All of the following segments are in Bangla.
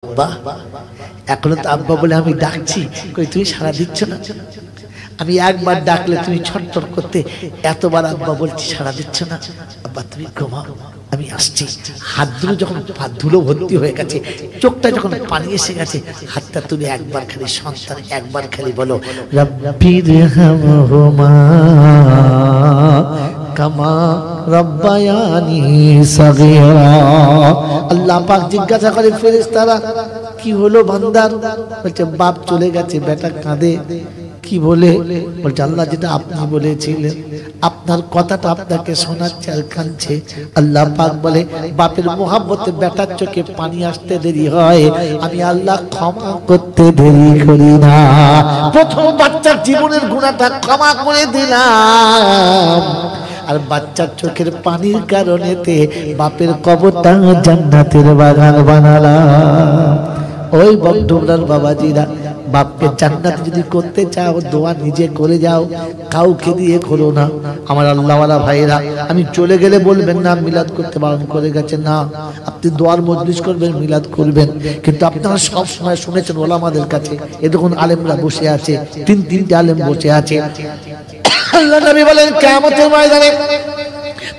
বাহ, এখনো তো আব্বা বলে আমি ডাকছি, কই তুমি সাড়া দিচ্ছ না? আমি একবার ডাকলে তুমি ছটফট করতে, এতবার আব্বা বলছি সাড়া দিচ্ছ না। আব্বা তুমি ঘুমাও, আমি আসছি। হাত দুটো যখন ধুলো ভর্তি হয়ে গেছে, চোখটা যখন পানি এসে গেছে, হাতটা তুমি একবার খালি সন্তান একবার খালি বলো রব্বিরহামহুমা কামা রব্বায়ানি সাগীরা। আল্লাহ পাক জিজ্ঞাসা করে ফেরেশতারা, কি হলো বান্দার? বলছে বাপ চলে গেছে, বেটা কাঁদে। কি বলে? বলছে আল্লাহ যেটা আপনি বলেছিলেন, আপনার কথাটা আপনাকে শোনাচ্ছে আর কাঁদছে। আল্লাহ পাক বলে বাপের মোহাব্বতে বেটার চোখে পানি আসতে দেরি হয়, আমি আল্লাহ ক্ষমা করতে দেরি করি না। প্রথম বাচ্চার জীবনের গুনাহটা ক্ষমা করে দিলাম, আর বাচ্চার চোখের পানির কারণেতে বাপের কবরটা জান্নাতের বাগান বানালাম। ওই বকডুবলার বাবাজিরা, বাপকে জান্নাতে যদি করতে চাও, দোয়া নিজে করে যাও, কাউকে দিয়ে করো না। আমার আল্লাহওয়ালা ভাইরা, আমি চলে গেলে বলবেন না মিলাদ করতে বারণ করে গেছে, না, আপনি দোয়ার মজলিস করবেন, মিলাদ করবেন। কিন্তু আপনারা সব সময় শুনেছেন ওলামাদের কাছে, এ দেখুন আলেমরা বসে আছে, তিনটে আলেম বসে আছে। আল্লাহ নবী বলেন কিয়ামতের ময়দানে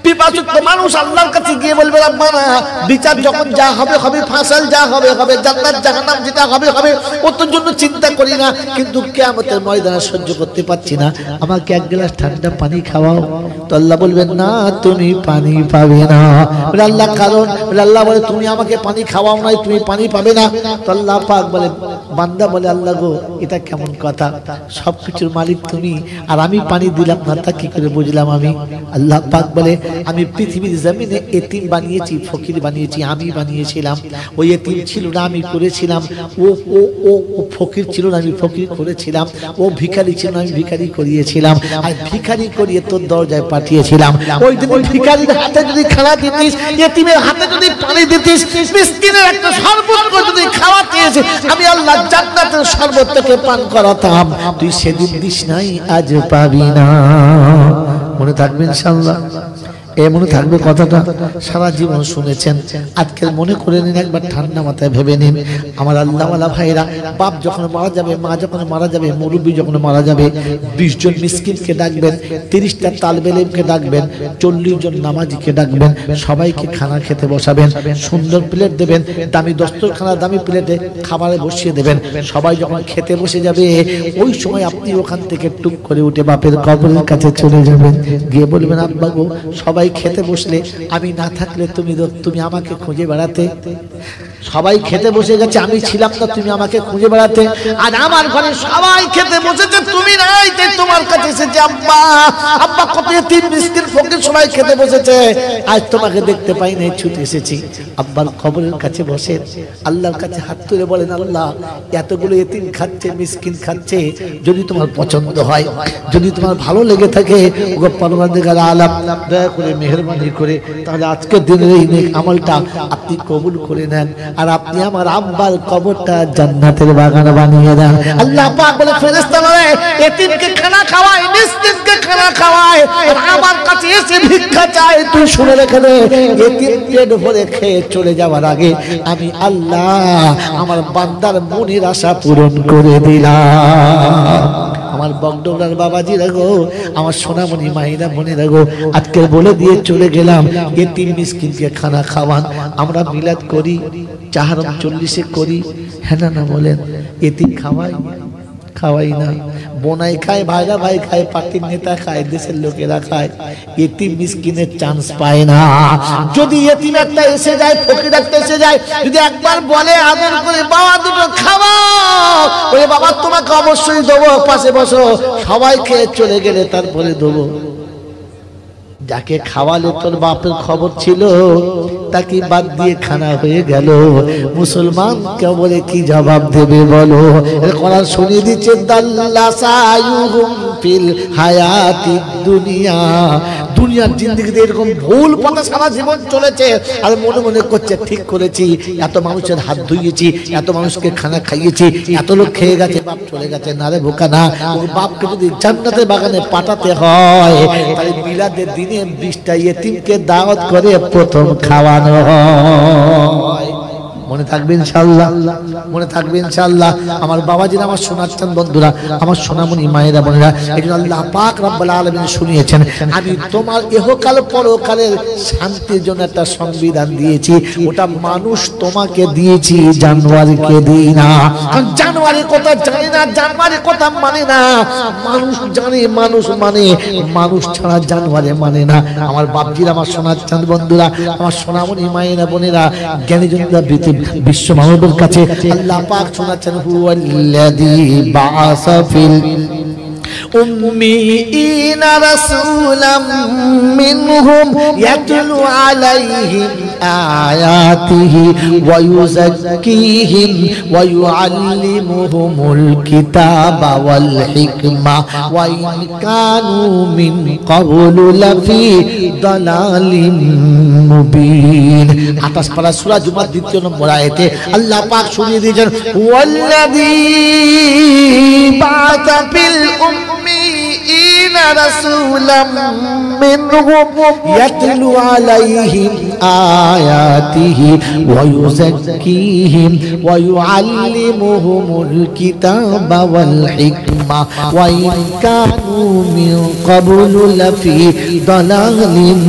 পিপাসুত মানুষ আল্লাহর কাছে গিয়ে বলবে রব্বানা, বিচার যখন যা হবে হবে, ফাসাল যা হবে হবে, জান্নাত জাহান্নাম যেটা হবে হবে, ওর জন্য চিন্তা করি না, কিন্তু কিয়ামতের ময়দানে সহ্য করতে পারছি না, আমাকে এক গ্লাস ঠান্ডা পানি খাওয়াও। তো আল্লাহ বলবেন না, তুমি পানি পাবে না। বলে আল্লাহ কারণ? বলে আল্লাহ বলে তুমি আমাকে পানি খাওয়াও নাই, তুমি পানি পাবে না। তো আল্লাহ পাক বলে, বান্দা বলে আল্লাহ গো, এটা কেমন কথা? সবকিছুর মালিক তুমি, আর আমি পানি দিলাম না, তা কি করে বুঝলাম আমি? আল্লাহ পাক বলে আমি পৃথিবীর জমিনে এতিম বানিয়েছি, ফকির বানিয়েছি, আমি বানিয়েছিলাম। ওই এতিম ছিল না, আমি করেছিলাম। ও ও ও ফকির ছিল না, আমি ফকির করেছিলাম। ও ভিখারি ছিল না, আমি ভিখারি করিয়েছিলাম। আর ভিখারি করিয়ে তোর দরজায় পাঠিয়েছিলাম। ওই দিন ভিখারির হাতে যদি খানা দিতিস, এতিমের হাতে যদি পানি দিতিস, মিসকিনের একটা শরবত যদি খাওয়াতিস, আমি আল্লাহ জান্নাতের শরবত থেকে পান করাতাম। তুই সেদিন দিস নাই, আজ পাবি না। মনে থাকবে ইনশাআল্লাহ, মনে থাকবে কথাটা, সারা জীবন শুনেছেন। আজকে মনে করে নিন, একবার ঠান্ডা মাথায় ভেবে নিন। আমার আল্লাহওয়ালা ভাইরা, বাপ যখন মারা যাবে, মা যখন মারা যাবে, মুরব্বী যখন মারা যাবে, 20 জন মিসকিনকে ডাকবেন, 30টা তালবে ইলমকে ডাকবেন, 40 জন নামাজিকে ডাকবেন, সবাইকে খানা খেতে বসাবেন, সুন্দর প্লেট দেবেন, দামি দস্তরখানা দামি প্লেটে খাবারে বসিয়ে দেবেন। সবাই যখন খেতে বসে যাবে, ওই সময় আপনি ওখান থেকে টুক করে উঠে বাপের কবরের কাছে চলে যাবেন, গিয়ে বলবেন আব্বা গো, সবাই খেতে বসলে, আমি না থাকলে তুমি আমাকে খুঁজে বেড়াতে। সবাই খেতে বসে গেছে, আমি ছিলাম না, তুমি আমাকে খুঁজে বেড়াতে। আর আমার ঘরে সবাই খেতে বসেছে, তুমি নাই, তাই তোমার কাছে এসেছে। আব্বা আব্বা, কত এতিম মিসকিন ফকির সবাই খেতে বসেছে, আজ তোমাকে দেখতে পাই নাই, ছুটে এসেছি। আব্বার কবরের কাছে বসে আল্লাহর কাছে হাত তুলে বলেন, আল্লাহ এতগুলো এতিম খাচ্ছে, মিসকিন খাচ্ছে, যদি তোমার পছন্দ হয়, যদি তোমার ভালো লেগে থাকে, ওগো পরওয়ারদিগার আলাম, দয়া করে মেহেরবানি করে তাহলে আজকের দিনের এই নেক আমলটা আপনি কবুল করে নেন, আর আপনি আমার আব্বার কবরটা জান্নাতের বাগান বানিয়ে দেন। আল্লাহ পাক বলে ফেরেশতারা, এতিমকে খানা খাওয়ায়, মিসকিনকে খানা খাওয়ায়, আর আমার কাছে এসে ভিক্ষা চায়। তুই শুনে রেখে দে, এতিম পেট ভরে খেয়ে চলে যাওয়ার আগে আমি আল্লাহ আমার বান্দার মনের আশা পূরণ করে দিলাম। আমার বকডোলার বাবাজি রাগো, আমার সোনামণি মাহিরা মনে রাগো, আজকে বলে দিয়ে চলে গেলাম, এতিম মিসকিনকে খানা খাওয়ান। আমরা মিলাদ করি, চাহারম 40-এ করি, হ্যাঁ না বলেন? এতিম খাওয়াই না, বোনাই খায়, ভাইরা ভাই খায়, পার্টির নেতা খায়, দেশের লোকেরা খায়, এতিম মিসকিনের চান্স পায় না। যদি এতিম একটা এসে যায়, ফকির একটা এসে যায়, যদি একবার বলে আদর করে, বাবা দুটো খাওয়াও, ওরে বাবা তোমাকে অবশ্যই দেবো, পাশে বসো, সবাই খেয়ে চলে গেলে তারপরে দেবো। যাকে খাওয়ালে তোর বাপের খবর ছিল, তাকে বাদ দিয়ে খানা হয়ে গেল, মুসলমান কে বলে কি জবাব দেবে বলো? কোরআন শুনিয়ে দিচ্ছে, দাল্লাসায়ুহুম ফিল হায়াতিদ দুনিয়া, দুনিয়ার জিন্দেগিতে এরকম ভুল পথে সারা জীবন চলেছে, আর মনে মনে করছে ঠিক করেছি, এত মানুষের হাত ধুইয়েছি, এত মানুষকে খানা খাইয়েছি, এত লোক খেয়ে গেছে, বাপ চলে গেছে। না রে বোকা না, ওর বাপকে যদি জান্নাতের বাগানে পাঠাতে হয়, তাহলে মিলাদের দিনে 20টা ইয়েতিমকে দাওয়াত করে প্রথম খাওয়ানো হয়। মনে থাকবে ইনশাআল্লাহ, মনে থাকবে ইনশাআল্লাহ। আমার বাবাজিরা, আমার সোনার চাঁদ বন্ধুরা, আমার সোনামণি মায়েরা বোনেরা, এজন্য আল্লাহ পাক রব্বুল আলামিন শুনিয়েছেন, আমি তোমার ইহকাল পরকালের শান্তির জন্য একটা সংবিধান দিয়েছি, ওটা মানুষ তোমাকে দিয়েছি, জানোয়ারকে দিই না। কারণ জানোয়ারের কথা জানে না, জানোয়ারের কথা মানে না, মানুষ জানে, মানুষ মানে, মানুষ ছাড়া জানোয়ারে মানে না। আমার বাপজিরা, আমার সোনার চাঁদ বন্ধুরা, আমার সোনামণি মায়েরা বোনেরা, জ্ঞানীজনরা বিশ্ব মানবের কাছে আল্লাহ পাক শোনাচ্ছেন, হুয়াল্লাযী বাআসা ফিল উম্মিয়িনা রাসূলাম মিনহুম ইয়াতলু আলাইহিম আয়াতিহি ওয়া ইউযাক্কিহিম ওয়া ইউআল্লিমুহুমুল কিতাবা ওয়াল হিকমা ওয়া ইন কানু মিন ক্বাবলু লাফি দালালিম মুবিন। 28 পারা সূরা জুমার 2 নম্বর আয়াতে আল্লাহ পাক শুনিয়ে দিয়েছেন, ওয়াল্লাযী বা'আসা ফিল উম্মিয়িনা রাসূলাম মিনহুম ইয়াতলু আলাইহিম আয়াতিহি ওয়া ইউযাক্কিহিম ওয়া ইউআল্লিমুহুমুল কিতাবা ওয়াল হিকমা ওয়া ইন কানু মিন ক্বাবলু লাফি দালালিম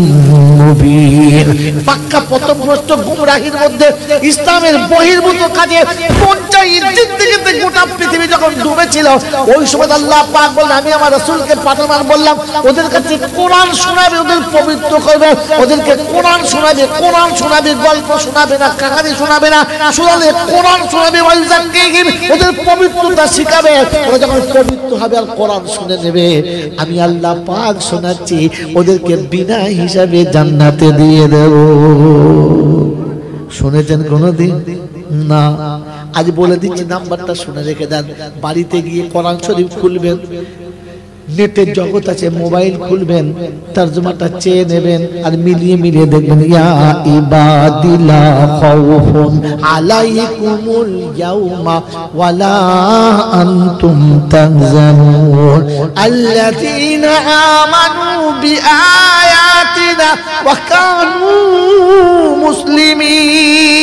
মুবিন। পাক্কা পথভ্রষ্ট গুমরাহির মধ্যে ইসলামের বহির্ভূত কাজে পঞ্চায়েত জিন্দেগিতে গোটা পৃথিবী যখন ডুবেছিল, ওই সময় আল্লাহ পাক বললেন, আমি আমার রাসূলকে পাঠালাম, বললাম ওদের কাছে কোরআন শোনাবে, ওদের পবিত্র করবে, ওদেরকে কোরআন শোনাবে, কোরআন শোনাবে, গল্প শোনাবে না, কাহানি শোনাবে না, শোনালে কোরআন শোনাবে, ওদের পবিত্রতা শিখাবে। ওরা যখন পবিত্র হবে আর কোরআন শুনে নেবে, আমি আল্লাহ পাক শোনাচ্ছি, ওদেরকে বিনা হিসাবে জান্নাতে দিয়ে দেব। শুনেছেন কোনদিন? না। আজ বলে দিচ্ছি, নাম্বারটা শুনে রেখে দেন। বাড়িতে গিয়ে কোরআন শরীফ খুলবেন, নেটের জগৎ আছে, মোবাইল খুলবেন, তরজমাটা চেয়ে নেবেন আর মিলিয়ে মিলিয়ে দেখবেন, ইয়া ইবাদিলা খাউফুন আলাইকুমুল ইয়াউমা ওয়ালা আনতুম তাহজানুন আল্লাযীনা আমানু বিআয়াতিনা ওয়া কানু মুসলিমিন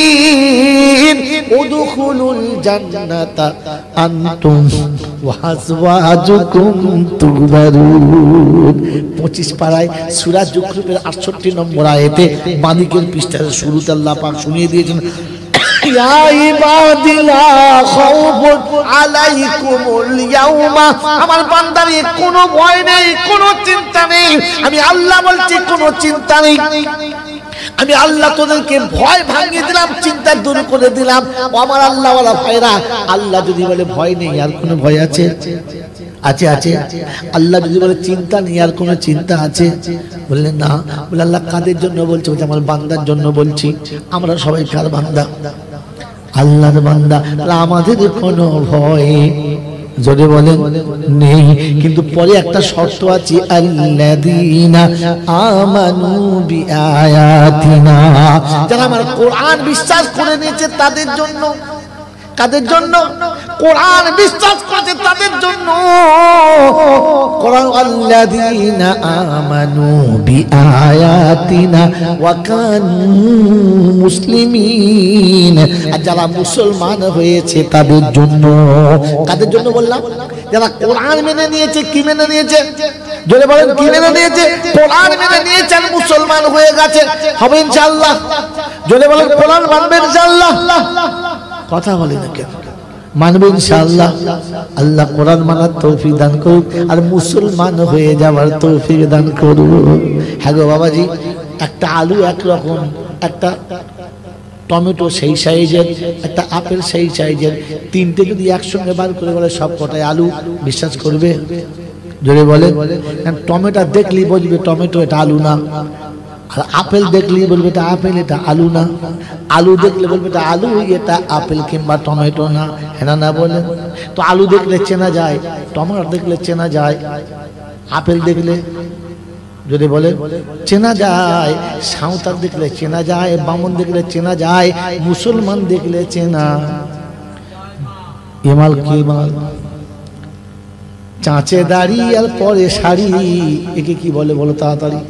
উদখুলুল জান্নাতা আনতুম ওয়া আজওয়াজুকুম তুহবারুন। 25 পারায় সূরা যুখরুফের 68 নম্বর আয়াতে মালিকের পৃষ্ঠার শুরুতে আল্লাহ পাক শুনিয়ে দিয়েছেন, ইয়া ইবাদিলা খাউফুন আলাইকুমুল ইয়াউমা, আমার বান্দার কোনো ভয় নেই, কোনো চিন্তা নেই। আমি আল্লাহ বলছি, কোনো চিন্তা নেই। আমি আল্লাহ তোদেরকে ভয় ভাঙিয়ে দিলাম, চিন্তা দূর করে দিলাম। আমার আল্লাহ ওয়ালা ভাইরা, আল্লাহ যদি বলে ভয় নেই, আর কোনো ভয় আছে? আছে, আছে। আল্লাহ যদি বলে চিন্তা নেই, আর কোনো চিন্তা আছে? বললেন না। বলে আল্লাহ কাদের জন্য বলছে? বলছে আমার বান্দার জন্য বলছি। আমরা সবাই কার বান্দা? আল্লাহর বান্দা। আমাদের কোনো ভয়, জোরে বলেন, নেই। কিন্তু পরে একটা শর্ত আছে, আল্লাযীনা আমানু বিআয়াতিনা, যারা আমার কোরআন বিশ্বাস করে নিয়েছে তাদের জন্য। কাদের জন্য? কোরআন বিশ্বাস করেছে তাদের জন্য। কোরআন, আল্লাযীনা আমানু বিআয়াতিনা ওয়া কানু মুসলিমিন, আর যারা মুসলমান হয়েছে তাদের জন্য। কাদের জন্য বললাম? যারা কোরআন মেনে নিয়েছে। কি মেনে নিয়েছে? জোরে বলেন, কি মেনে নিয়েছে? কোরআন মেনে নিয়েছে আর মুসলমান হয়ে গেছে। হবে ইনশাআল্লাহ। জোরে বলেন, কোরআন মানবে ইনশাআল্লাহ। কথা বলে না কেন? মানবে ইনশাআল্লাহ। আল্লাহ কোরআন মানার তৌফিক দান করুক আর মুসলমান হয়ে যাওয়ার তৌফিক দান করুক। হ্যাঁ গো বাবাজি, একটা আলু একরকম, একটা টমেটো সেই সাইজের, একটা আপেল সেই সাইজের, তিনটে যদি একসঙ্গে বার করে বলে সব কটাই আলু, বিশ্বাস করবে? জোরে বলে। টমেটো দেখলেই বুঝবে টমেটো, এটা আলু না। আর আপেল দেখলেই বলবে এটা আপেল, এটা আলু না। আলু দেখলে বলবে এটা আলু, এটা আপেল কিংবা টমেটো না। হ্যাঁ না বলে? তো আলু দেখলে চেনা যায়, টমেটো দেখলে চেনা যায়, আপেল দেখলে যদি বলে চেনা যায়, সাঁওতাল দেখলে চেনা যায়, বামন দেখলে চেনা যায়, মুসলমান দেখলে চেনা। এমাল কি মাল? চাঁচে দাড়ি আর পরে শাড়ি, একে কি বলে বলো তাড়াতাড়ি?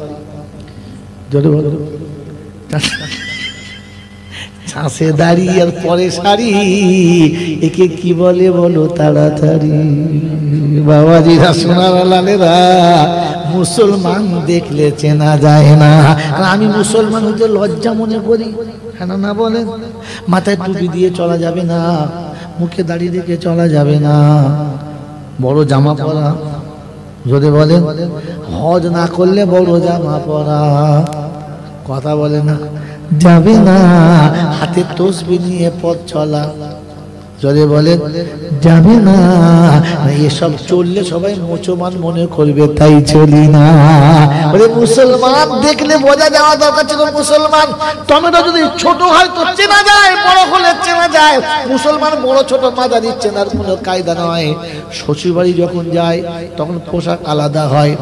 জোরে বলো। ছাঁচে দাঁড়িয়ে আর পরে শাড়ি, একে কি বলে বলো তাড়াতাড়ি। বাবাজিরা সোনার লালেরা, মুসলমান দেখলে চেনা যায় না। আমি মুসলমান হতে লজ্জা মনে করি, হ্যাঁ না বলেন? মাথায় টুপি দিয়ে চলা যাবে না, মুখে দাড়ি রেখে চলা যাবে না, বড় জামা পরা, যদি বলেন হজ না করলে বড় জামা পরা, কথা বলে না যাবে না, হাতে তসবিহ নিয়ে পথ চলা, যদি বলেন যাবে না। এসব চললে সবাই মুসলমান মনে করবে, তাই চলি না। বলে মুসলমান দেখলে বোঝা যাওয়া দরকার ছিল মুসলমান। টমেটো যদি ছোট হয় তো চেনা যায়, বড় হলে চেনা যায়। মুসলমান বড় ছোট মাঝারি চেনার কোনো কায়দা নয়। শ্বশুর বাড়ি যখন যায় তখন পোশাক আলাদা হয়,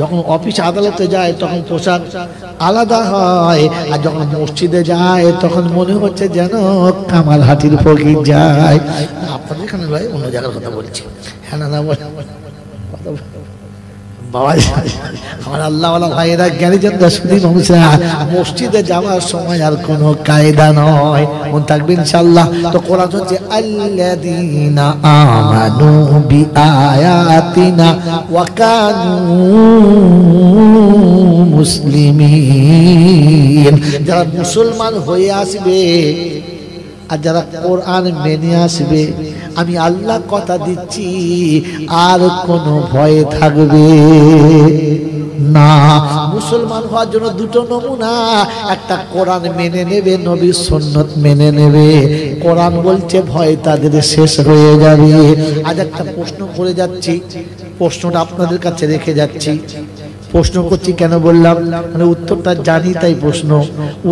যখন অফিস আদালতে যায় তখন পোশাক আলাদা হয়, আর যখন মসজিদে যায় তখন মনে হচ্ছে যেন কামারহাটির ফকির যায়। আপনাদের এখানে ভাই অন্য জায়গার কথা বলছি, হ্যাঁ না বলে বাবা। আমার আল্লাহওয়ালা ভাইয়েরা জ্ঞানীজন শুধু মানুষরা, মসজিদে যাওয়ার সময় আর কোনো কায়দা নয়, মন থাকবে ইনশাআল্লাহ। তো কোরআন হচ্ছে আল্লাযীনা আমানু বিআয়াতিনা ওয়া কানু মুসলিমিন। যারা মুসলমান হয়ে আসবে আর যারা কোরআন মেনে আসবে, আমি আল্লাহ কথা দিচ্ছি আর কোনো ভয় থাকবে না। মুসলমান হওয়ার জন্য দুটো নমুনা, একটা কোরআন মেনে নেবে, নবীর সুন্নত মেনে নেবে। কোরআন বলছে ভয় তাদের শেষ হয়ে যাবে। আজ একটা প্রশ্ন করে যাচ্ছি, প্রশ্নটা আপনাদের কাছে রেখে যাচ্ছি। প্রশ্ন করছি কেন বললাম, মানে উত্তরটা জানি তাই প্রশ্ন।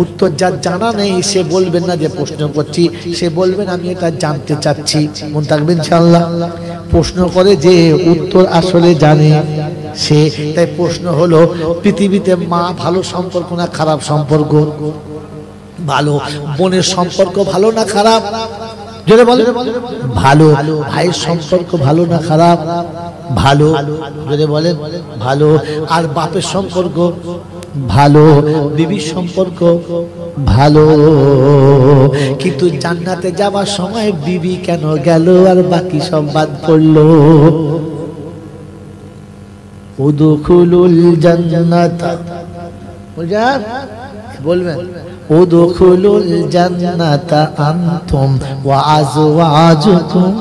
উত্তর যার জানা নেই সে বলবেন না যে প্রশ্ন করছি, সে বলবেন আমি এটা জানতে চাচ্ছি, মন থাকবেন ইনশাআল্লাহ। প্রশ্ন করে যে উত্তর আসলে জানে সে, তাই প্রশ্ন হলো পৃথিবীতে মা ভালো সম্পর্ক না খারাপ সম্পর্ক? ভালো। বোনের সম্পর্ক ভালো না খারাপ? জোরে বলেন। ভালো। ভাইয়ের সম্পর্ক ভালো না খারাপ? ভালো। যদি বলেন ভালো। আর বাপের সম্পর্ক ভালো, বিবির সম্পর্ক ভালো। কিন্তু জান্নাতে যাবার সময় বিবি কেন গেল আর বাকি সব বাদ পড়লো? উদখুলুল জান্নাতা, বলবেন উদখুলুল জান্নাতা আনতুম ওয়া আজওয়াজুকুম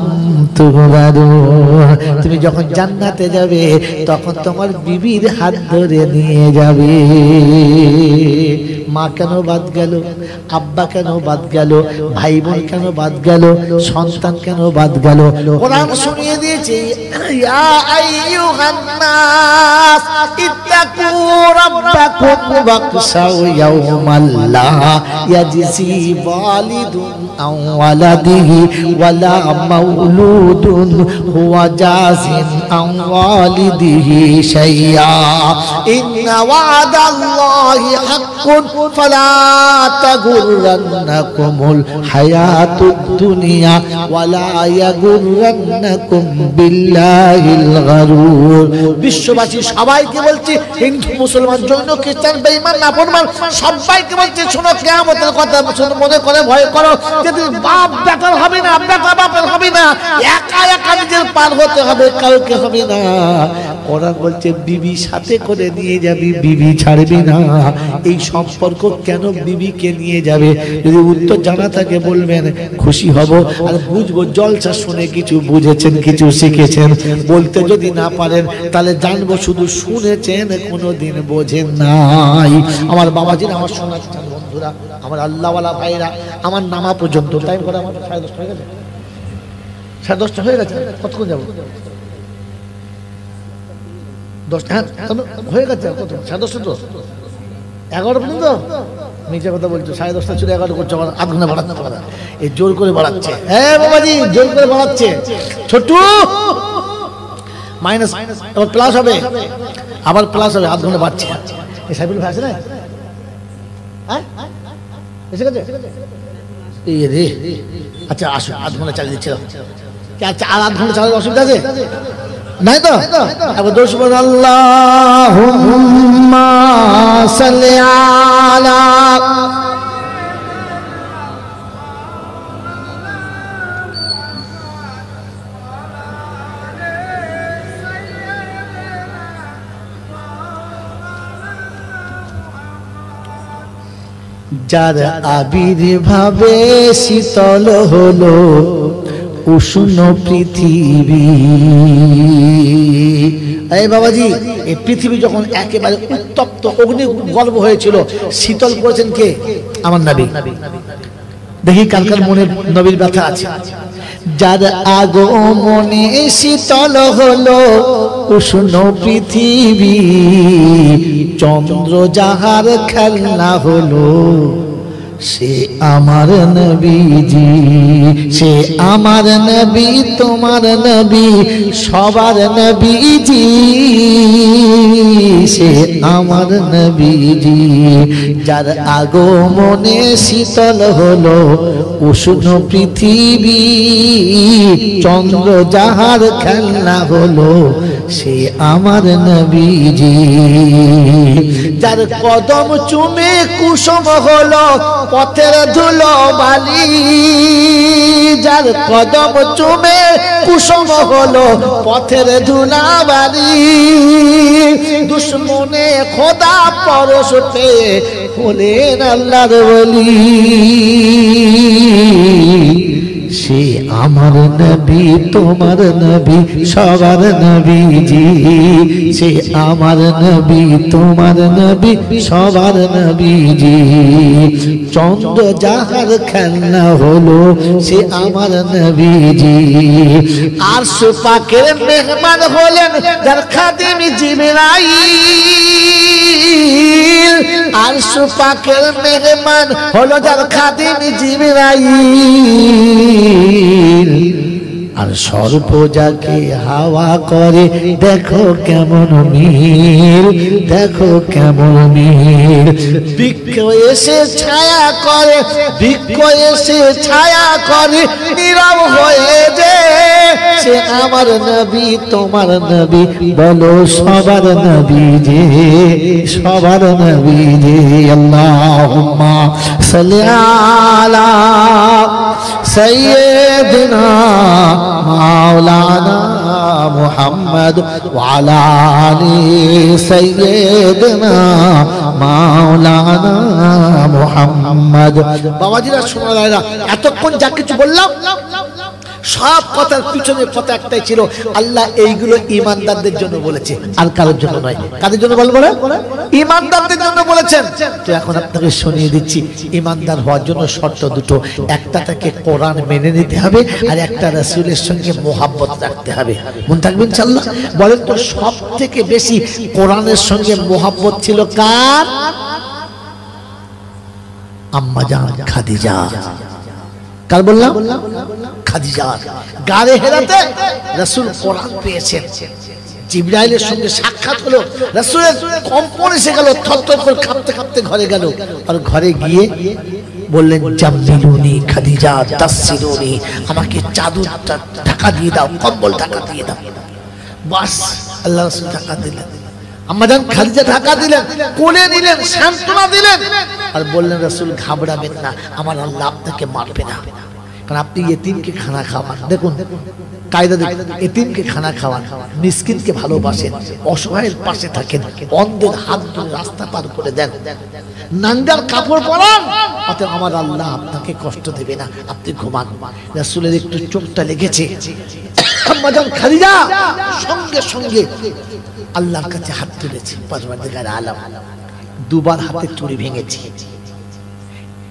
তুহবারুন। তুমি যখন জান্নাতে যাবে তখন তোমার বিবির হাত ধরে নিয়ে যাবে। মা কেন বাদ গেল? আব্বা কেন বাদ গেল? ভাই বোন কেন বাদ গেল? সন্তান কেন বাদ গেল? কোরআন শুনিয়ে দিয়েছে, ইয়া আইয়ুহান নাস ইত্তাকু রাব্বাকুম ওয়াখশাউ ইয়াওমান লা ইয়াজজি ওয়ালিদুন আন ওয়ালাদিহি ওয়ালা মাউলুদুন হুয়া জাযিন আন ওয়ালিদিহি শাইআ ইন্না ওয়াদাল্লাহি হাক্কুন ফালা তাগুররান্নাকুমুল হায়াতুদ দুনিয়া ওয়ালা ইয়াগুররান্নাকুম বিল্লাহিল গারুর। বিশ্ববাসী সবাইকে বলছি, হিন্দু মুসলমান জৈন খ্রিস্টান বেঈমান নাফরমান সবাইকে বলছি, শোনো কিয়ামতের কথা, শুনে মনে করে ভয় করো যে বাপ বেটার হবে না, বেটা বাপের হবে না, একা একা নিজের পার হতে হবে, কাউকে হবে না। ওরা বলছে বিবি সাথে করে নিয়ে যাবি, বিবি ছাড়বি না। এই সম্পর্ক কেন বিবিকে নিয়ে যাবে? যদি উত্তর জানা থাকে বলবেন, খুশি হব আর বুঝবো। জলসা শুনে কিছু বুঝেছেন, কিছু শিখেছেন। বলতে যদি না পারেন তাহলে জানবো শুধু শুনেছেন, কোনোদিন বোঝেন নাই। আমার বাবাজিরা, আমার সোনার বন্ধুরা, আমার আল্লাহওয়ালা ভাইরা, আমার নামা পর্যন্ত টাইম করে আমার 10:30 হয়ে গেছে, 10:30 হয়ে গেছে। কতক্ষণ যাবো? 10টা হয়ে গেছে। কত? 10:30 তো 11 পর্যন্ত নিচে কথা বলছো। 10:30 ছিল, 11 করছো, আমার আধ ঘন্টা বাড়াতে পারে। এই জোর করে বাড়াচ্ছে। হ্যাঁ বাবাজি, জোর করে বাড়াচ্ছে। ছোট্টু মাইনাস, আবার প্লাস হবে, আবার প্লাস হবে, আধ ঘন্টা বাড়ছে। এই সাইকেল ভাই আছে না? হ্যাঁ এসে গেছে? এই রে, আচ্ছা আসো, আধ ঘন্টা চালিয়ে দিচ্ছিল। আচ্ছা, আর আধ ঘন্টা চালানোর অসুবিধা আছে নাই তো? এবার দোষ বল, আল্লাহুম্মা 啊 সাল্লি আলা। 啊 আল্লাহুম্মা 啊 সাল্লি আলা। 啊 আল্লাহুম্মা 啊 সাল্লি আলা যার আবির্ভাবে শীতল হলো উষ্ণ পৃথিবী। এই বাবাজি, এই পৃথিবী যখন একেবারে উত্তপ্ত অগ্নিগর্ভ হয়েছিল, শীতল করেছেন কে? আমার নবী। দেখি কালকার মনে নবীর ব্যথা আছে। যার আগমনে শীতল হলো উষ্ণ পৃথিবী, চন্দ্র যাহার খেলনা হলো সে আমার নবীজি। সে আমার নবী, তোমার নবী, সবার নবীজি। সে আমার নবীজি। যার আগমনে শীতল হলো উষ্ণ পৃথিবী, চন্দ্র যাহার খেলনা হলো সে আমার নবীজি। যার কদম চুমে কুসুম হলো পথের ধুলো বালি। যার কদম চুমে কুসুম হলো পথের ধুলা বালি। দুশ্মনে খোদা পরশ পেয়ে হলেন আল্লাহর ওলি। সে আমার নবী, তোমার নবী, সবার নবীজি। সে আমার নবী, তোমার নবী, সবার নবীজি। চন্দ্র যাহার খেলনা হলো সে আমার নবীজি। আরশ পাকের মেহমান হলেন যার খাদিম জিবরাইল। আরশ পাকের মেহমান হলো যার খাদিম জিবরাইল। আর সর্প যাকে হাওয়া করে দেখো কেমন মিল, দেখো কেমন মিল। বৃক্ষ এসে ছায়া করে, বৃক্ষ এসে ছায়া করে নীরব হয়ে যে সে আমার নবী, তোমার নবী, বলো সবার নবী যে, সবার নবী যে। আল্লাহুম্মা সাল্লি আলা সাইয়্যিদিনা মাওলানা মুহাম্মদ ওয়া আলা আলি সাইয়্যিদিনা মাওলানা মুহাম্মদ। বাবাজিরা, সোনারা, এতক্ষণ যা কিছু বললাম সব কথার পিছনে কথা একটাই ছিল, আল্লাহ এইগুলো ইমানদারদের জন্য বলেছে, আর কারোর জন্য নয়। কাদের জন্য বলবো না? ইমানদারদের জন্য বলেছেন। তো এখন আপনাকে শুনিয়ে দিচ্ছি, ইমানদার হওয়ার জন্য শর্ত দুটো। একটা তাকে কোরআন মেনে নিতে হবে, আর একটা রাসূলের সঙ্গে মোহাব্বত রাখতে হবে। মনে থাকবেন ইনশাআল্লাহ। বলেন তো, সব থেকে বেশি কোরআনের সঙ্গে মোহাব্বত ছিল কার? আম্মা জান খাদিজা। কার বললাম? খাদিজা। গারে হেরাতে রাসূল কোরআন পেয়েছেন, জিবরাইলের সঙ্গে সাক্ষাৎ হলো, রাসূলের কম্পন এসে গেল, থরথর করে কাঁপতে কাঁপতে ঘরে গেল। আর ঘরে গিয়ে বললেন, জাম্মিলুনি খাদিজা তাসসিরুনি, আমাকে চাদরটা ঢাকা দিয়ে দাও, কম্বল ঢাকা দিয়ে দাও। বাস, আল্লাহ রাসূল ঢাকা দিলেন, আম্মা জান খাদিজা ঢাকা দিলেন, কোলে নিলেন, সান্ত্বনা দিলেন, আর বললেন, রাসূল ঘাবড়াবেন না, আমার আল্লাহ আপনাকে মারবে না, কারণ আপনি এতিমকে খানা খাওয়ান। দেখুন কায়দা, দেখুন, এতিমকে খানা খাওয়ান, মিসকিনকে ভালোবাসেন, অসহায়ের পাশে থাকেন, অন্ধের হাত ধরে রাস্তা পার করে দেন, নাঙ্গার কাপড় পরান, অতএব আমার আল্লাহ আপনাকে কষ্ট দেবে না, আপনি ঘুমান। রাসূলের একটু চোখটা লেগেছে, আম্মা জান খাদিজা সঙ্গে সঙ্গে আল্লাহর কাছে হাত তুলেছে, পরওয়ারদিগার আলম। দুবার হাতে চুড়ি ভেঙেছে,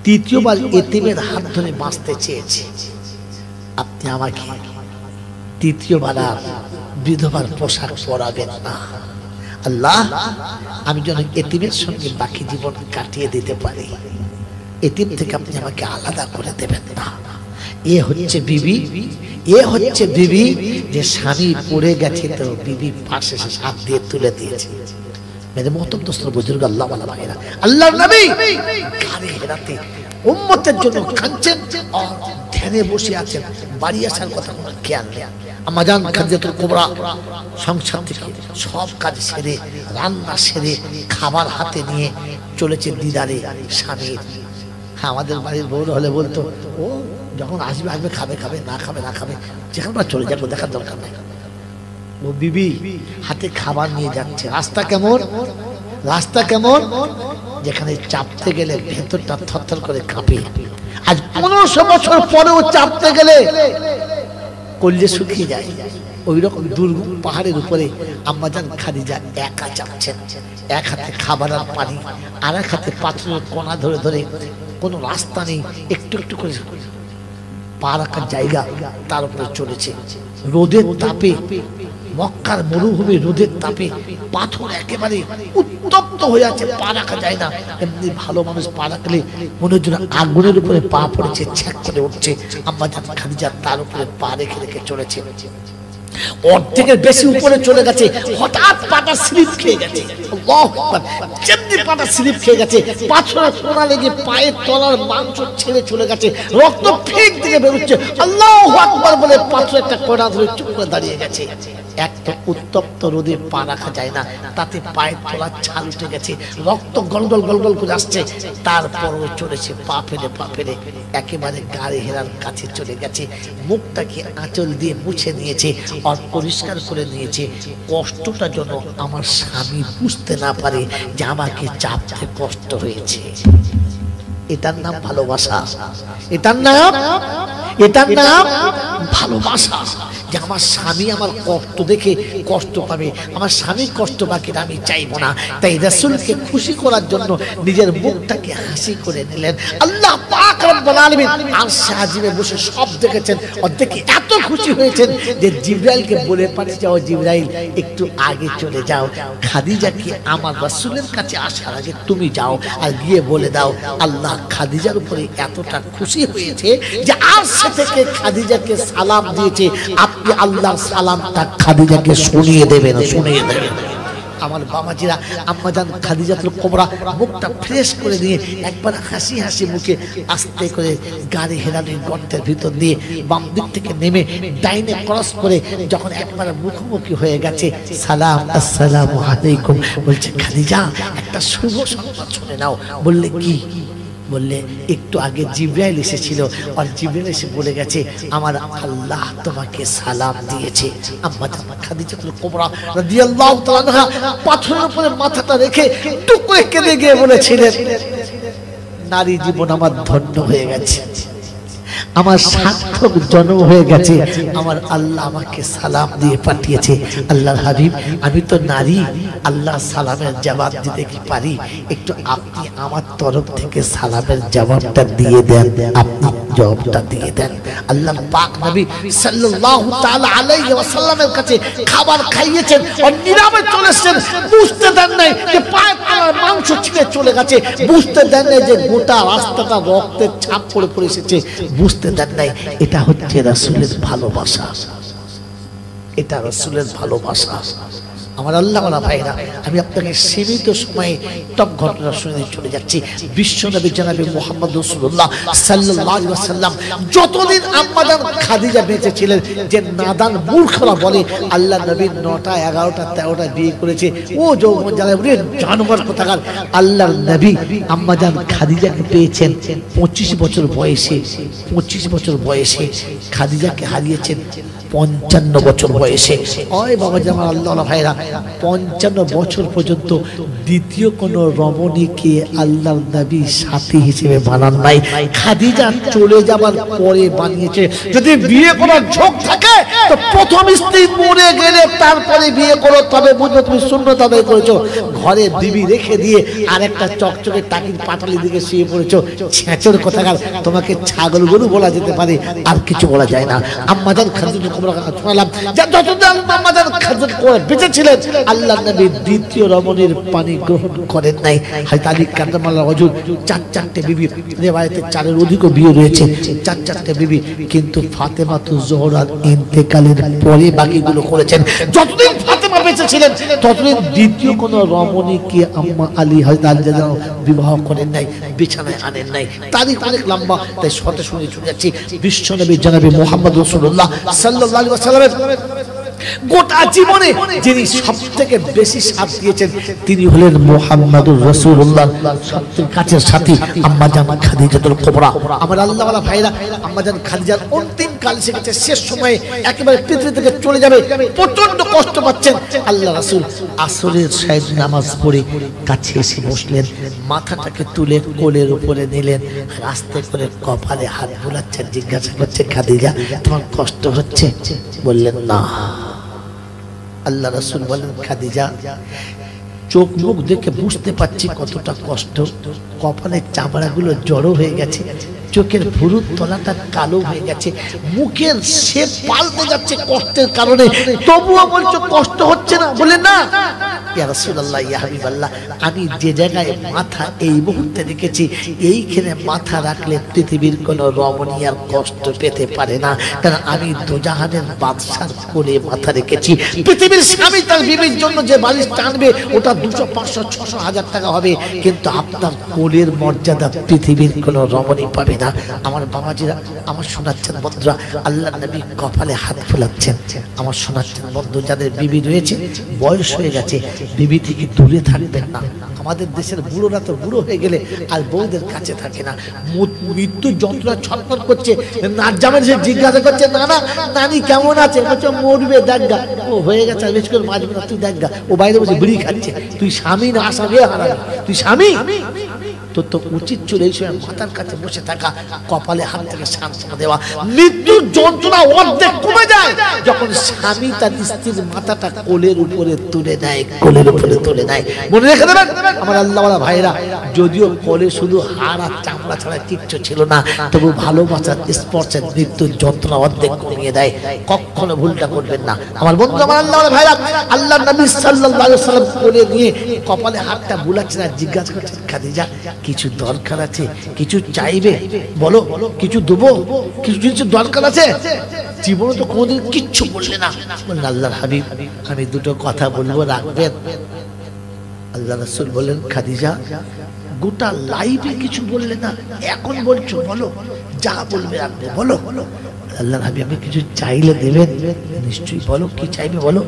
তৃতীয়বার এতিমের হাত ধরে বাঁচতে চেয়েছে, আপনি আমাকে তৃতীয়বার আর বিধবার পোশাক পরাবেন না। আল্লাহ, আমি যেন এতিমের সঙ্গে বাকি জীবন কাটিয়ে দিতে পারি, এতিম থেকে আপনি আমাকে আলাদা করে দেবেন না। এ হচ্ছে বিবি, এ হচ্ছে বিবি যে স্বামী পড়ে গেছে তো বিবি পাশে হাত দিয়ে তুলে দিয়েছে। মেরে মোহতরম দোস্ত বুজুর্গ, আল্লাহ ওয়ালা ভাইরা, আল্লাহর নবী গানে হেরাতে উম্মতের জন্য কাঁদছেন আর ধ্যানে বসে আছেন, বাড়ি আসার কথা কোনো খেয়াল নেই। আম্মা জান খাদিজাতুল কুবরা সংসার থেকে সব কাজ সেরে, রান্না সেরে, খাবার হাতে নিয়ে চলেছে দিদারে স্বামীর। হ্যাঁ, আমাদের বাড়ির বউ হলে বলতো, ও যখন আসবে আসবে, খাবে খাবে, না খাবে না খাবে, যেখানে চলে যাবো, দেখার দরকার নেই। ও বিবি হাতে খাবার নিয়ে যাচ্ছে, রাস্তা কেমন, রাস্তা কেমন, যেখানে চাপতে গেলে ভেতরটা থরথর করে কাঁপে। আজ 1500 বছর পরেও চাপতে গেলে কলজে শুকিয়ে যায়। ওই রকম দুর্গম পাহাড়ের উপরে আম্মাজান খাদিজা একা চাপছেন, এক হাতে খাবার আর পানি, আর এক হাতে পাথরের কোনা ধরে ধরে, কোনো রাস্তা নেই, একটু একটু করে পা রাখার জায়গা, তার উপরে চলেছে। রোদের তাপে, মক্কার মরুভূমি রোদের তাপে পাথর একেবারে উত্তপ্ত হয়ে আছে, পা রাখা যায় না। এমনি ভালো মানুষ পা রাখলে মনে হচ্ছে আগুনের উপরে পা পড়েছে, ছ্যাক করে উঠছে। আম্মাজান খাদিজা তার উপরে পা রেখে রেখে চলেছে। অর্ধেকের বেশি উপরে চলে গেছে, হঠাৎ পাটা স্লিপ খেয়ে গেছে। আল্লাহু আকবার! যেমনি পাটা স্লিপ খেয়ে গেছে, পাথরের কোনা লেগে পায়ের তলার মাংস ছেড়ে চলে গেছে, রক্ত ফেক থেকে বেরোচ্ছে। আল্লাহু আকবার বলে পাথরের একটা কোনা ধরে চুপ করে দাঁড়িয়ে গেছে। একটা উত্তপ্ত রোদে পা রাখা যায় না, তাতে পায়ের তলার ছাল উঠে গেছে, রক্ত গলগল গলগল করে আসছে। তারপরও চলেছে পা ফেলে একেবারে গাড়ি হেরার কাছে চলে গেছে। মুখটাকে আঁচল দিয়ে মুছে নিয়েছে, পরিষ্কার করে নিয়েছে। কষ্টটা যেন আমার স্বামী বুঝতে না পারে যে আমাকে চাপতে কষ্ট হয়েছে। এটার নাম ভালোবাসা, এটার নাম ভালোবাসা। যে আমার স্বামী আমার কষ্ট দেখে কষ্ট পাবে, আমার স্বামী কষ্ট পাকে আমি চাইবো না। তাই রাসূলকে খুশি করার জন্য নিজের মুখটাকে হাসি করে নিলেন। আল্লাহ পাক রব্বুল আলামিন আরশে আজিমে বসে সব দেখেছেন, আর দেখে এত খুশি হয়েছেন যে জিবরাইলকে বলে পাঠিয়ে, যাও জিবরাইল একটু আগে চলে যাও, খাদিজাকে আমার রাসূলের কাছে আসার আগে তুমি যাও আর গিয়ে বলে দাও আল্লাহ খাদিজার উপরে এতটা খুশি হয়েছে যে আরশে থেকে খাদিজাকে সালাম দিয়েছে, আপনি আল্লাহর সালামটা খাদিজাকে শুনিয়ে দেবেন। আমার বাবাজিরা, আম্মাজান খাদিজাতুল কুবরা মুখটা ফ্রেশ করে দিয়ে একবার হাসি হাসি মুখে আস্তে করে গাড়ি হেরানোর গর্তের ভিতর দিয়ে বাম দিক থেকে নেমে ডাইনে ক্রস করে যখন একবার মুখোমুখি হয়ে গেছে, সালাম আসসালামু আলাইকুম বলছে, খাদিজা একটা শুভ সংবাদ শুনে নাও। বললে কি? বললে একটু আগে জিবরাইল এসেছিল, আর জিবরাইল এসে বলে গেছে আমার আল্লাহ তোমাকে সালাম দিয়েছে। আম্মা খাদিজাতুল কুবরা রাদিয়াল্লাহু তাআলা আনহা পাথরের উপরে মাথাটা রেখে টুক করে কেঁদে গিয়ে বলেছিলেন, নারী জীবন আমার ধন্য হয়ে গেছে, আমার সার্থক জন্ম হয়ে গেছে, আমার আল্লাহ আমাকে সালাম দিয়ে পাঠিয়েছে। আল্লাহর হাবিব, আমি তো নারী, আল্লাহ সালামের জবাব দিতে কি পারি? একটু আপনি আমার তরফ থেকে সালামের জবাবটা দিয়ে দেন, আপনি জবাবটা দিয়ে দেন। আল্লাহ পাক নবী সাল্লাল্লাহু তাআলা আলাইহি ওয়াসাল্লামের কাছে খাবার খাইয়েছেন আর নীরবে চলে এসেছেন। বুঝতে দেন নাই যে পায়ের তলার মাংস ছিঁড়ে চলে গেছে, বুঝতে দেন নাই যে গোটা রাস্তাটা রক্তের ছাপ পড়ে পড়ে এসেছে, বুঝতে দেন নাই। এটা হচ্ছে রাসূলের ভালোবাসা, এটা রাসূলের ভালোবাসা। আমার আল্লাহ ওয়ালা ভাইরা, আমি আপনাকে সীমিত সময়ে টপ ঘটনা শুনে চলে যাচ্ছি। বিশ্বনবী জনাবে মুহাম্মদ রাসূলুল্লাহ সাল্লাল্লাহু আলাইহি ওয়াসাল্লাম যতদিন আম্মাজান খাদিজা বেঁচে ছিলেন, যে নাদান মূর্খরা বলে আল্লাহ নবীর 9টা 11টা 13টা বিয়ে করেছে, ও যৌবন যারা জানোয়ার কোথাকার। আল্লাহর নবী আম্মাজান খাদিজাকে পেয়েছেন 25 বছর বয়সে, 25 বছর বয়সে খাদিজাকে হারিয়েছেন 55 বছর বয়সে। ওই বাবা জামাল আল্লাহ ভাইরা, 55 বছর পর্যন্ত দ্বিতীয় কোন রমণীকে আল্লাহর নবী সাথী হিসেবে বানান নাই। খাদিজা চলে যাবার পরে বানিয়েছে। যদি বিয়ে করার ঝোঁক থাকে তো প্রথম স্ত্রী মরে গেলে তারপরে বিয়ে করো, তবে বুঝবে তুমি সুন্নত আদায় করেছো। ঘরে বিবি রেখে দিয়ে আরেকটা চকচকে টাকির পাটালি দিকে শুয়ে পড়েছো, ছেঁচর কোথাকার। তোমাকে ছাগল গরু বলা যেতে পারে, আর কিছু বলা যায় না। আম্মাজান খাদিজা বেঁচে ছিলেন, আল্লাহ নবী দ্বিতীয় রমণীর পানি গ্রহণ করেন নাই। হযরত আলী কাররামাল্লাহু ওয়াজহু 4-4টে বিবি, রিওয়ায়াতে 4-এর অধিকও বিয়ে রয়েছে, 4-4টে বিবি। কিন্তু ফাতেমাতুজ জোহরার ইন্তেকালের পরে বাকিগুলো করেছেন। যতদিন ফাতেমা বেঁচে ছিলেন ততদিন দ্বিতীয় কোন রমণীকে আম্মা আলী হযরত আলী রাদিয়াল্লাহু আনহু বিবাহ করেন নাই, বিছানায় আনেন নাই। তারিখ অনেক লম্বা, তাই শর্তে শুনে চলে যাচ্ছি। বিশ্বনবী জনাবে মুহাম্মদ রাসূলুল্লাহ সাল্লাল্লাহু আলাইহি ওয়াসাল্লামের গোটা জীবনে যিনি সবথেকে বেশি সাথ দিয়েছেন তিনি হলেন মুহাম্মাদুর রাসূলুল্লাহ, সবথেকে কাছের সাথী আম্মা জান খাদিজাতুল কুবরা। আমার আল্লাহওয়ালা ভাইরা, আম্মা জান খাদিজার অন্তিম কাল এসেছে, শেষ সময়ে একেবারে পৃথিবী থেকে চলে যাবে, প্রচন্ড কষ্ট পাচ্ছেন। আল্লাহ রাসূল আসরের সাইড নামাজ পড়ে কাছে এসে বসলেন, মাথাটাকে তুলে কোলের উপরে নিলেন, আস্তে করে কপালে হাত বোলাচ্ছেন, জিজ্ঞাসা করছে খাদিজা তোমার কষ্ট হচ্ছে? বললেন না। আল্লাহ রাসূল বলেন খাদিজা চোখ মুখ দেখে বুঝতে পারছি কতটা কষ্ট, কপালের চামড়াগুলো জড়ো হয়ে গেছে, চোখের ভুরুর তলাটা কালো হয়ে গেছে, মুখের শেপ পাল্টে যাচ্ছে কষ্টের কারণে, তবুও বলছো কষ্ট হচ্ছে না? বলে না। ইয়া রাসূলুল্লাহ, ইয়া হাবিবাল্লাহ, আমি যে জায়গায় মাথা এই মুহূর্তে রেখেছি এইখানে মাথা রাখলে পৃথিবীর কোনো রমণী আর কষ্ট পেতে পারে না, কারণ আমি দোজাহানের বাদশার কোলে মাথা রেখেছি। পৃথিবীর স্বামী তার বিবির জন্য যে বালিশ টানবে ওটা 200, 500, 600, 1000 টাকা হবে, কিন্তু আপনার কোলের মর্যাদা পৃথিবীর কোনো রমণী পাবে না। আমার বাবাজিরা, আমার শোনাচ্ছেন বন্ধুরা, আল্লাহ নবী কপালে হাত ফোলাচ্ছেন। আমার শোনাচ্ছেন বন্ধু, যাদের বিবি রয়েছে, বয়স হয়ে গেছে, বিবি থেকে দূরে থাকবেন না। আমাদের দেশের বুড়োরা তো বুড়ো হয়ে গেলে আর বউদের কাছে থাকে না, মৃত্যুর যন্ত্রণা ছটফট করছে, নাচ জামের সে জিজ্ঞাসা করছে না না নানি কেমন আছে? বলছে মরবে, দেখা ও হয়ে গেছে, বেশ করে মারবে না, তুই দেখা। ও বাইরে বসে বিড়ি খাচ্ছে, তুই স্বামী না আসামি হারাবি, তুই স্বামী। তো উচিত ছিল এই সময় মাথার কাছে বসে থাকা, কপালে হাত থেকে সান্ত্বনা দেওয়া। মৃত্যুর যন্ত্রণা অর্ধেক কমে যায় যখন স্বামী তার স্ত্রীর মাথাটা কোলের উপরে তুলে নেয়, কোলের উপরে তুলে নেয়। মনে রেখে দেবেন আমার আল্লাহওয়ালা ভাইরা, যদিও কোলে শুধু হাড় আর চামড়া ছাড়া কিচ্ছু ছিল না, তবু ভালোবাসার স্পর্শের মৃত্যুর যন্ত্রণা অর্ধেক কমিয়ে দেয়। কখনো ভুলটা করবেন না আমার বন্ধু, আমার আল্লাহওয়ালা ভাইরা। আল্লাহ নবী সাল্লাল্লাহু আলাইহি ওয়াসাল্লাম কোলে নিয়ে কপালে হাতটা বুলাচ্ছেন আর জিজ্ঞাসা করছেন খাদিজা কিছু দরকার আছে? কিছু চাইবে? বলো, কিছু দেবো? কিছু জিনিস দরকার আছে? জীবনে তো কোনোদিন কিচ্ছু বললে না। বললেন আল্লাহর হাবিব আমি দুটো কথা বলবো, রাখবেন? আল্লাহ রাসূল বলেন খাদিজা গোটা লাইফে কিছু বললে না, এখন বলছো, বলো, যা বলবে রাখবে, বলো। আল্লাহর হাবিব আমি কিছু চাইলে দেবেন? নিশ্চয়ই, বলো কি চাইবে বলো।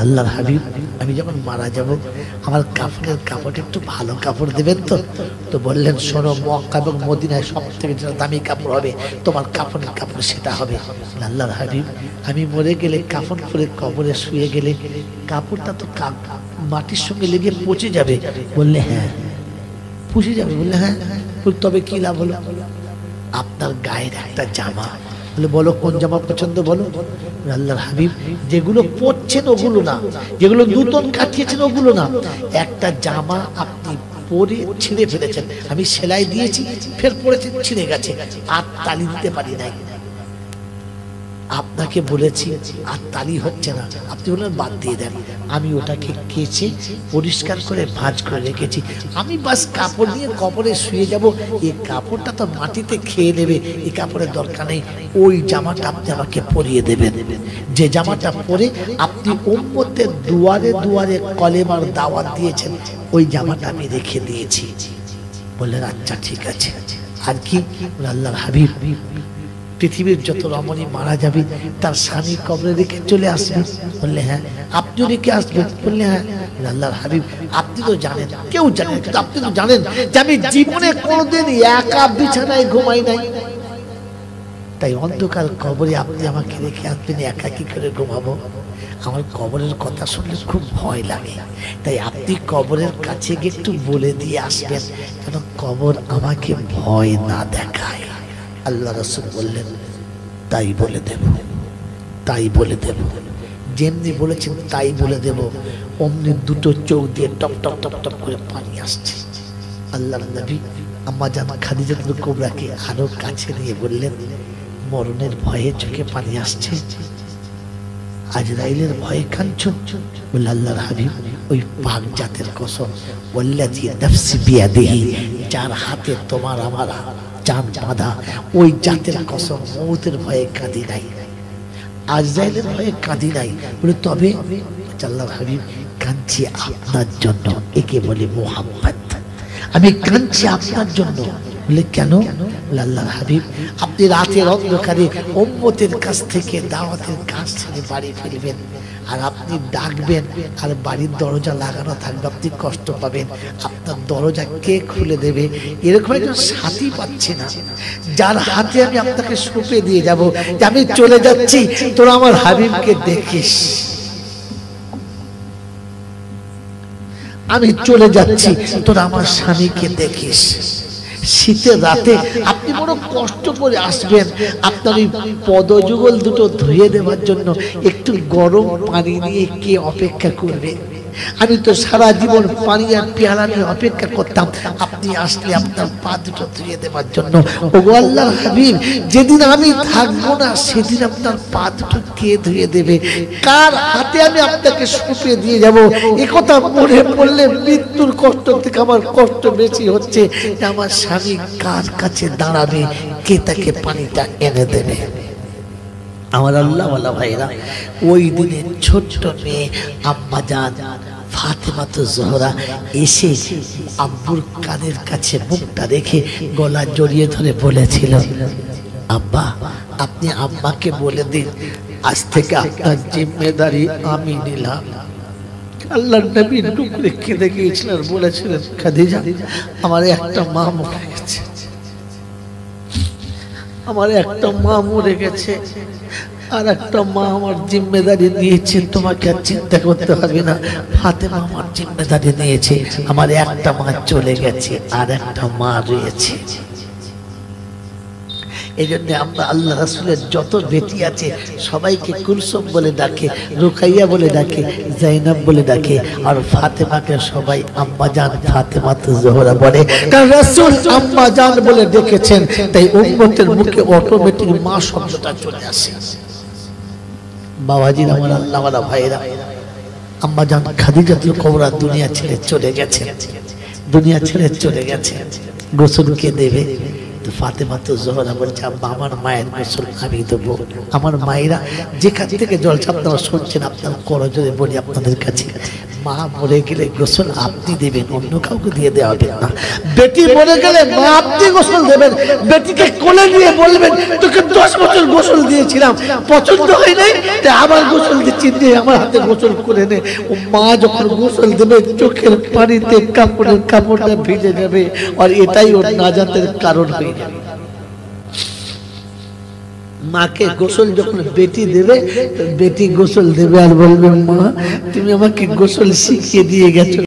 আল্লাহর হাবিব আমি যখন মারা যাব আমার কাফনের কাপড় একটু ভালো কাপড় দেবেন তো? তো বললেন শোনো, মক্কা এবং মদিনায় সব থেকে যেটা দামি কাপড় হবে তোমার কাফনের কাপড় সেটা হবে। আল্লাহর হাবিব আমি মরে গেলে কাফন পরে কবরে শুয়ে গেলে কাপড়টা তো মাটির সঙ্গে লেগে পচে যাবে। বললে হ্যাঁ পচে যাবে। বললে হ্যাঁ। তবে কি লাভ হলো? আপনার গায়ের একটা জামা। বলে বলো কোন জামা পছন্দ বলো। আল্লাহর হাবিব যেগুলো পরছেন ওগুলো না, যেগুলো নতুন কাটিয়েছেন ওগুলো না, একটা জামা আপনি পরে ছিঁড়ে ফেলেছেন, আমি সেলাই দিয়েছি ফের পরেছেন, ছিঁড়ে গেছে, আর তালি দিতে পারি নাই। আপনাকে বলেছি আর তালি হচ্ছে না, আপনি বললেন বাদ দিয়ে দেন। আমি ওটাকে কেচে পরিষ্কার করে ভাঁজ করে রেখেছি, আমি বাস কাপড় নিয়ে কবরে শুয়ে যাব। এই কাপড়টা তো মাটিতে খেয়ে নেবে, এই কাপড়ের দরকার নেই। ওই জামাটা আপনি আমাকে পরিয়ে দেবেন, যে জামাটা পরে আপনি উম্মতের দুয়ারে দুয়ারে কলেমার দাওয়াত দিয়েছেন, ওই জামাটা আমি রেখে দিয়েছি। বললেন আচ্ছা ঠিক আছে। আর কি? আল্লাহর হাবিব পৃথিবীর যত রমণী মারা যাবে তার স্বামী কবরে রেখে চলে আসবে। বললে হ্যাঁ। আপনিও রেখে আসবেন? বললে হ্যাঁ। আল্লাহর হাবিব আপনি তো জানেন, কেউ জানেন, কিন্তু আপনি তো জানেন যে আমি জীবনে কোনোদিন একা বিছানায় ঘুমাই নাই, তাই অন্ধকার কবরে আপনি আমাকে রেখে আসবেন, একা কি করে ঘুমাবো? আমার কবরের কথা শুনলে খুব ভয় লাগে, তাই আপনি কবরের কাছে গিয়ে একটু বলে দিয়ে আসবেন যেন কবর আমাকে ভয় না দেখায়। আল্লাহ রাসূল বললেন তাই বলে দেব, তাই বলে দেব। যেমনি বলেছেন তাই বলে দেব, অমনি দুটো চোখ দিয়ে টপ টপ টপ টপ করে পানি আসছে। আল্লাহর নবী আম্মা জান খাদিজাতুল কুবরাকে আরো কাছে নিয়ে বললেন মরণের ভয়ে চোখে পানি আসছে, আজরাইলের ভয়ে কাঁদছো? বলল আল্লাহর হাবিব ওই পাক জাতের কসম, ওয়াল্লাযী নাফসি বিয়াদিহি, যার হাতে তোমার আমার জান বাঁধা, ওই জাতের কসম মউতের ভয়ে কাঁদি নাই, আজরাইলের ভয়ে কাঁদি নাই। বলে তবে? আল্লাহর হাবিব কাঁদছি আপনার জন্য, একে বলে মুহাব্বত। আমি কাঁদছি আপনার জন্য। বলে কেন? আল্লাহর হাবিব আপনি রাতের অন্ধকারে উম্মতের কাছ থেকে দাওয়াতের কাজ ছেড়ে বাড়ি ফিরবেন, আর আপনি ডাকবেন আর বাড়ির দরজা লাগানো থাকবে, আপনি কষ্ট পাবেন, আপনার দরজা কে খুলে দেবে? এরকম একজন সাথী পাচ্ছি না যার হাতে আমি আপনাকে সঁপে দিয়ে যাব যে আমি চলে যাচ্ছি, তোরা আমার হাবিবকে দেখিস, আমি চলে যাচ্ছি, তোরা আমার স্বামীকে দেখিস। শীতের রাতে আপনি বড় কষ্ট করে আসবেন, আপনার ওই পদযুগল দুটো ধুয়ে দেওয়ার জন্য একটু গরম পানি নিয়ে কে অপেক্ষা করবে? আমি তো সারা জীবন পানি আর পেয়ালা নিয়ে অপেক্ষা করতাম, আপনি আসলে আপনার পা দুটো ধুয়ে দেওয়ার জন্য। ওগো আল্লাহর হাবিব, যেদিন আমি থাকবো না সেদিন আপনার পা দুটো কে ধুয়ে দেবে? কার হাতে আমি আপনাকে সঁপে দিয়ে যাব? একথা মনে পড়লে মৃত্যুর কষ্ট থেকে আমার কষ্ট বেশি হচ্ছে। আমার স্বামী কার কাছে দাঁড়াবে, কে তাকে পানিটা এনে দেবে? আমার আল্লাহ ওয়ালা ভাইরা, ওই দিনে ছোট্ট মেয়ে আম্মা জান ফাতেমা জোহরা এসে আব্বুর কানের কাছে মুখটা রেখে গলা জড়িয়ে ধরে বলেছিল, আব্বা আপনি আম্মাকে বলে দিন আজ থেকে আপনার জিম্মেদারি আমি নিলাম। আল্লাহর নবী টুকরে কেঁদে গিয়েছিলেন, বলেছিলেন, খাদিজা আমার একটা মা মরে গেছে, আমার একটা মা মরে গেছে, আর একটা মা আমার জিম্মেদারি নিয়েছে, তোমাকে আর চিন্তা করতে হবে না। ফাতেমা আমার জিম্মেদারি নিয়েছে, আমার একটা মা চলে গেছে, আর একটা মা রয়েছে। এই জন্য আমরা আল্লাহ রাসূলের যত বেটি আছে সবাইকে কুলসুম বলে ডাকে, রুকাইয়া বলে ডাকে, জাইনাব বলে ডাকে, আর ফাতেমাকে সবাই আম্মা জান ফাতেমা জোহরা বলে। কারণ রাসূল আম্মা জান বলে ডেকেছেন, তাই উম্মতের মুখে অটোমেটিক মা শব্দটা চলে আসে। বাবাজির আমার আল্লাহ ওয়ালা ভাইরা, আম্মা জান খাদিজাতুল কুবরা দুনিয়া ছেড়ে চলে গেছে, দুনিয়া ছেড়ে চলে গেছে। গোসল কে দেবে? ফাতেমা জোহরা বলছে, আব্বা আমার মায়ের গোসল আমি দেবো। আমার মায়েরা যেখান থেকে জলসা আপনারা শুনছেন, আপনার করজোরে বলি আপনাদের কাছে, মা মরে গেলে গোসল আপনি দেবেন, অন্য কাউকে দিয়ে দেওয়া হবে না। বেটি মরে গেলে মা আপনি গোসল দেবেন, বেটিকে কোলে নিয়ে বলবেন, তোকে 10 বছর গোসল দিয়েছিলাম, পছন্দ হয় নাই, তাই আবার গোসল দিচ্ছি, আমার হাতে গোসল করে নে। ও মা যখন গোসল দেবে চোখের পানিতে কাপড়টা ভিজে যাবে, আর এটাই ওর নাজাতের কারণ হয়ে যাবে। মাকে গোসল যখন বেটি দেবে, বেটি গোসল দেবে আর বলবে, মা তুমি আমাকে গোসল শিখিয়ে দিয়ে গেছো,